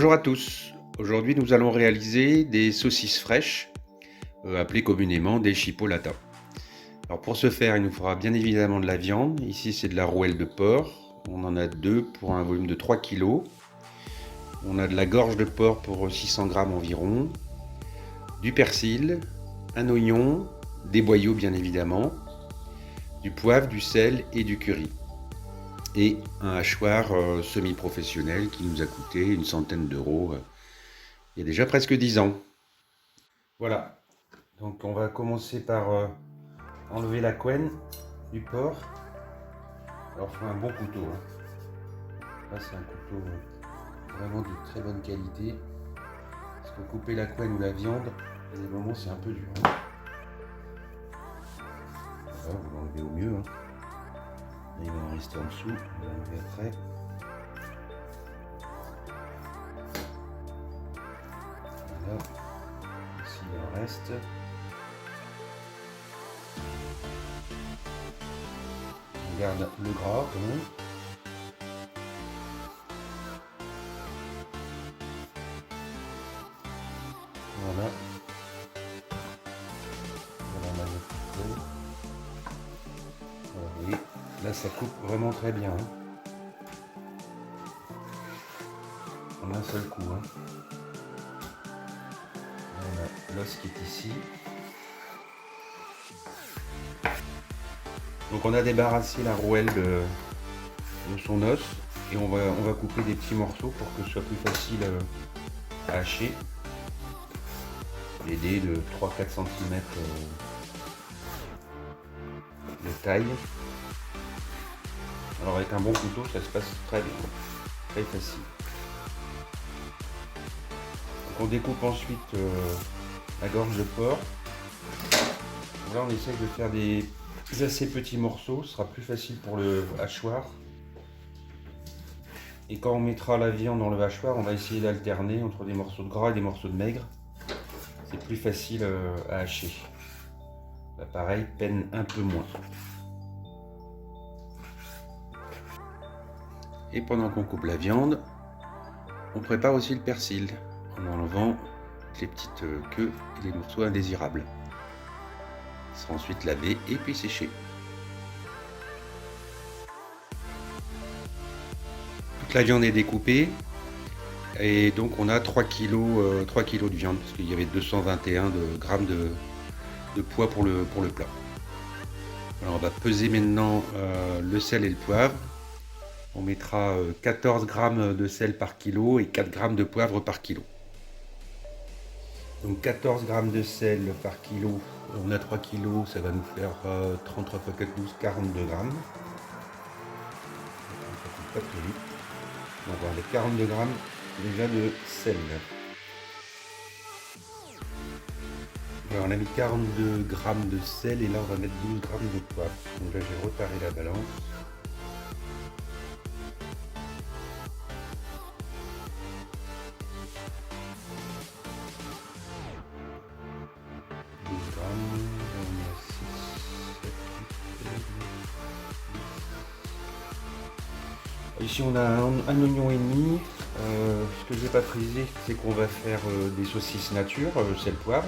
Bonjour à tous, aujourd'hui nous allons réaliser des saucisses fraîches, appelées communément des chipolatas. Alors pour ce faire il nous faudra bien évidemment de la viande, ici c'est de la rouelle de porc, on en a 2 pour un volume de 3 kg. On a de la gorge de porc pour 600 g environ, du persil, un oignon, des boyaux bien évidemment, du poivre, du sel et du curry. Et un hachoir semi-professionnel qui nous a coûté une centaine d'euros il y a déjà presque 10 ans. Voilà, donc on va commencer par enlever la couenne du porc. Alors il faut un bon couteau. Là c'est un couteau vraiment de très bonne qualité. Parce que couper la couenne ou la viande, à des moments c'est un peu dur. Voilà, vous l'enlevez au mieux. Il va en rester en dessous, on va l'enlever après. Voilà, ici il en reste. On garde le gras quand même. Voilà. Voilà, on a le couteau. Voilà, vous voyez, là ça coupe vraiment très bien. En un seul coup. Voilà, l'os qui est ici. Donc on a débarrassé la rouelle de son os et on va couper des petits morceaux pour que ce soit plus facile à hacher. Des dés de 3-4 cm de taille. Alors avec un bon couteau ça se passe très bien, très facile. Donc on découpe ensuite la gorge de porc. Là on essaye de faire des assez petits morceaux, ce sera plus facile pour le hachoir. Et quand on mettra la viande dans le hachoir, on va essayer d'alterner entre des morceaux de gras et des morceaux de maigre. C'est plus facile à hacher. Là, pareil, peine un peu moins. Et pendant qu'on coupe la viande, on prépare aussi le persil en enlevant les petites queues et les morceaux indésirables. Il sera ensuite lavé et puis séché. Toute la viande est découpée et donc on a 3 kg de viande parce qu'il y avait 221 grammes de poids pour le plat. Alors on va peser maintenant le sel et le poivre. On mettra 14 grammes de sel par kilo et 4 grammes de poivre par kilo. Donc 14 grammes de sel par kilo, on a 3 kg, ça va nous faire 33 x 4, 12, 42 grammes. Pas très vite. Donc on a 42 grammes déjà de sel. Alors on a mis 42 grammes de sel et là on va mettre 12 grammes de poivre. Donc là j'ai retaré la balance. Ici on a un oignon et demi. Ce que je n'ai pas précisé, c'est qu'on va faire des saucisses nature, sel poivre.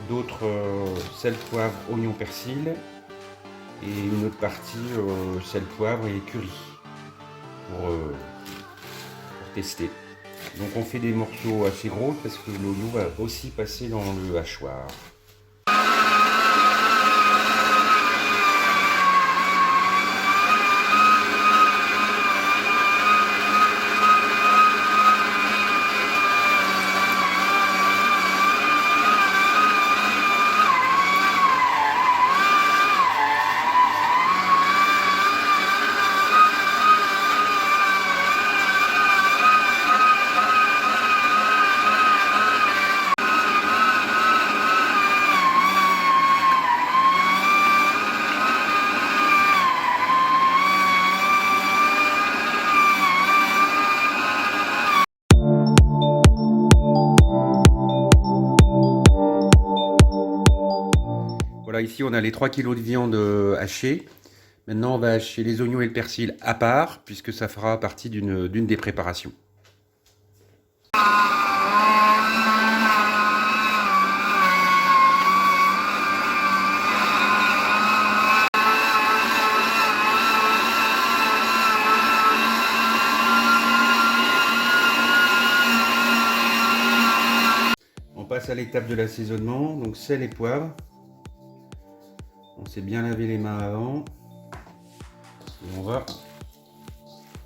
D'autres sel poivre, oignon persil. Et une autre partie sel poivre et curry pour tester. Donc on fait des morceaux assez gros parce que l'oignon va aussi passer dans le hachoir. Voilà, ici on a les 3 kg de viande hachée. Maintenant on va hacher les oignons et le persil à part, puisque ça fera partie d'une des préparations. passe à l'étape de l'assaisonnement, donc sel et poivre. On s'est bien lavé les mains avant. Et on va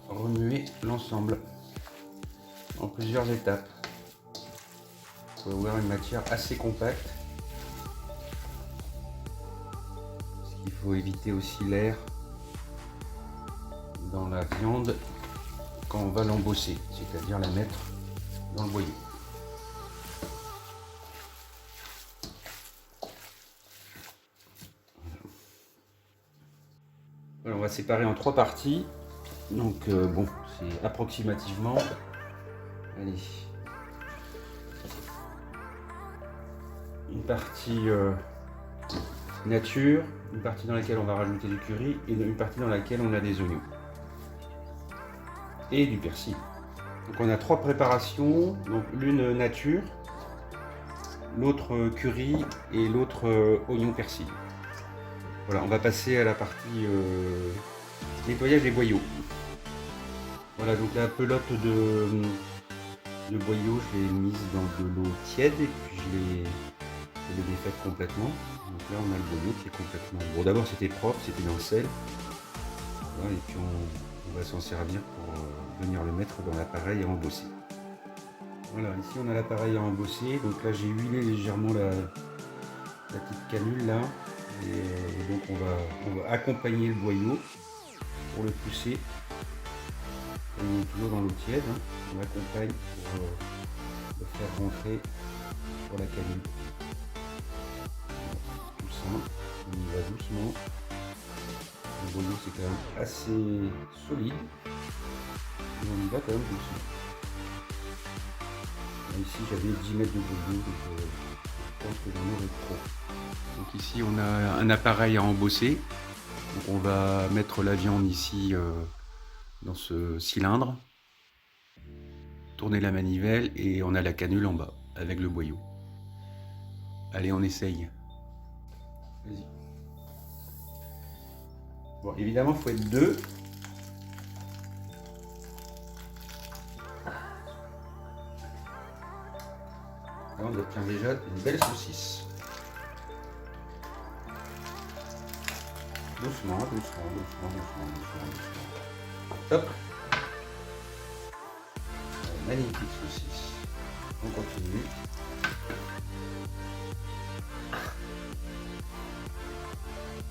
remuer l'ensemble en plusieurs étapes. On va avoir une matière assez compacte. Parce qu'il faut éviter aussi l'air dans la viande quand on va l'embosser, c'est-à-dire la mettre dans le boyau. Voilà, on va séparer en 3 parties. Donc bon, c'est approximativement. Allez. Une partie nature, une partie dans laquelle on va rajouter du curry et une partie dans laquelle on a des oignons. Et du persil. Donc on a 3 préparations, donc l'une nature, l'autre curry et l'autre oignon persil. Voilà, on va passer à la partie nettoyage des boyaux. Voilà, donc la pelote de boyaux, je l'ai mise dans de l'eau tiède et puis je l'ai défaite complètement. Donc là on a le boyau qui est complètement... Bon, d'abord c'était propre, c'était dans le sel. Voilà, et puis on va s'en servir pour venir le mettre dans l'appareil à embosser. Voilà, ici on a l'appareil à embosser. Donc là j'ai huilé légèrement la petite canule là. Et donc on va accompagner le boyau pour le pousser. On est toujours dans l'eau tiède, hein. On accompagne pour le faire rentrer sur la canule. Tout simple, on y va doucement. Le boyau c'est quand même assez solide, mais on y va quand même doucement. Ici j'avais 10 mètres de boyau, donc je pense que j'en aurai trop. Donc ici on a un appareil à embosser. Donc on va mettre la viande ici dans ce cylindre, tourner la manivelle et on a la canule en bas avec le boyau. Allez, on essaye. Vas-y. Bon, évidemment, il faut être 2. Là, on obtient déjà une belle saucisse. Doucement, doucement. Hop. Magnifique saucisse. On continue.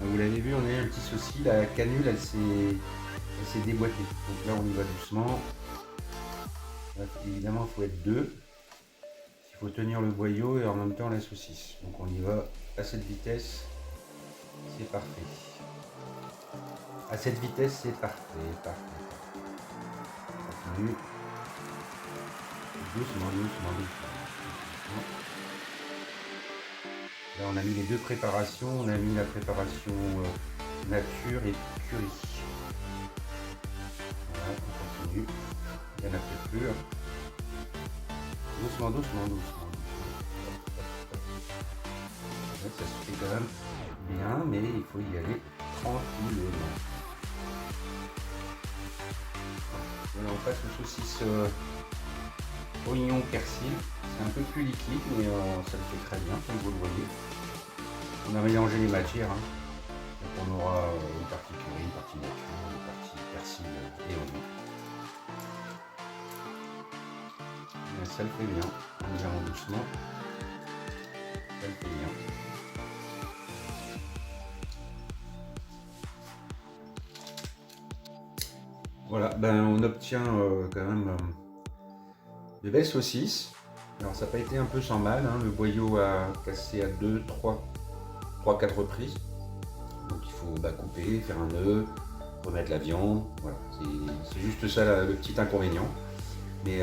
Vous l'avez vu, on a eu un petit souci. La canule, elle s'est déboîtée. Donc là, on y va doucement. Là, évidemment, il faut être 2. Il faut tenir le boyau et en même temps la saucisse. Donc on y va à cette vitesse. C'est parfait. À cette vitesse, c'est parfait. On continue. Doucement. Là, on a mis les 2 préparations. On a mis la préparation nature et curry. Voilà, on continue. Il y en a peut-être plus. Doucement. Là, ça se fait quand même bien, mais il faut y aller tranquillement. Voilà, on passe aux saucisses oignon persil. C'est un peu plus liquide, mais ça le fait très bien, comme vous le voyez. On a mélangé les matières, hein. Donc on aura une partie curry, une partie nature, une partie persil et oignon. Mais ça le fait bien, on y va doucement. Ça le fait bien. Voilà, ben on obtient quand même de belles saucisses. Alors ça n'a pas été un peu sans mal, hein. Le boyau a cassé à 2, 3, 4 reprises. Donc il faut couper, faire un nœud, remettre la viande. Voilà, c'est juste ça le petit inconvénient. Mais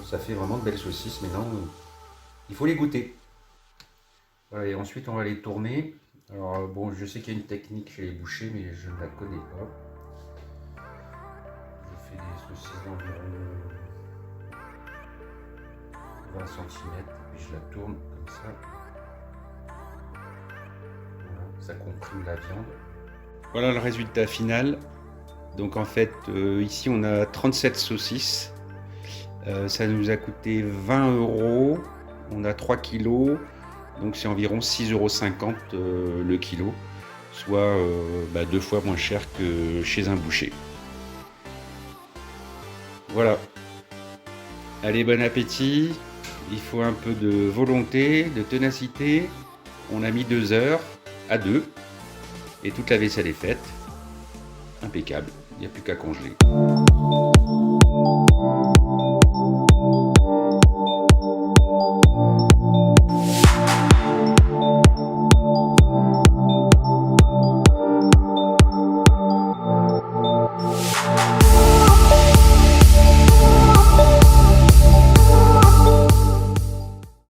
ça fait vraiment de belles saucisses. Maintenant, il faut les goûter. Voilà, et ensuite on va les tourner. Alors bon, je sais qu'il y a une technique chez les bouchers, mais je ne la connais pas. Je fais des saucisses d'environ 20 cm, puis je la tourne comme ça. Voilà, ça comprime la viande. Voilà le résultat final. Donc en fait, ici on a 37 saucisses. Ça nous a coûté 20 €. On a 3 kilos, donc c'est environ 6,50 € le kilo, soit 2 fois moins cher que chez un boucher. Voilà. Allez, bon appétit. Il faut un peu de volonté, de ténacité. On a mis 2 heures à 2 et toute la vaisselle est faite. Impeccable, il n'y a plus qu'à congeler.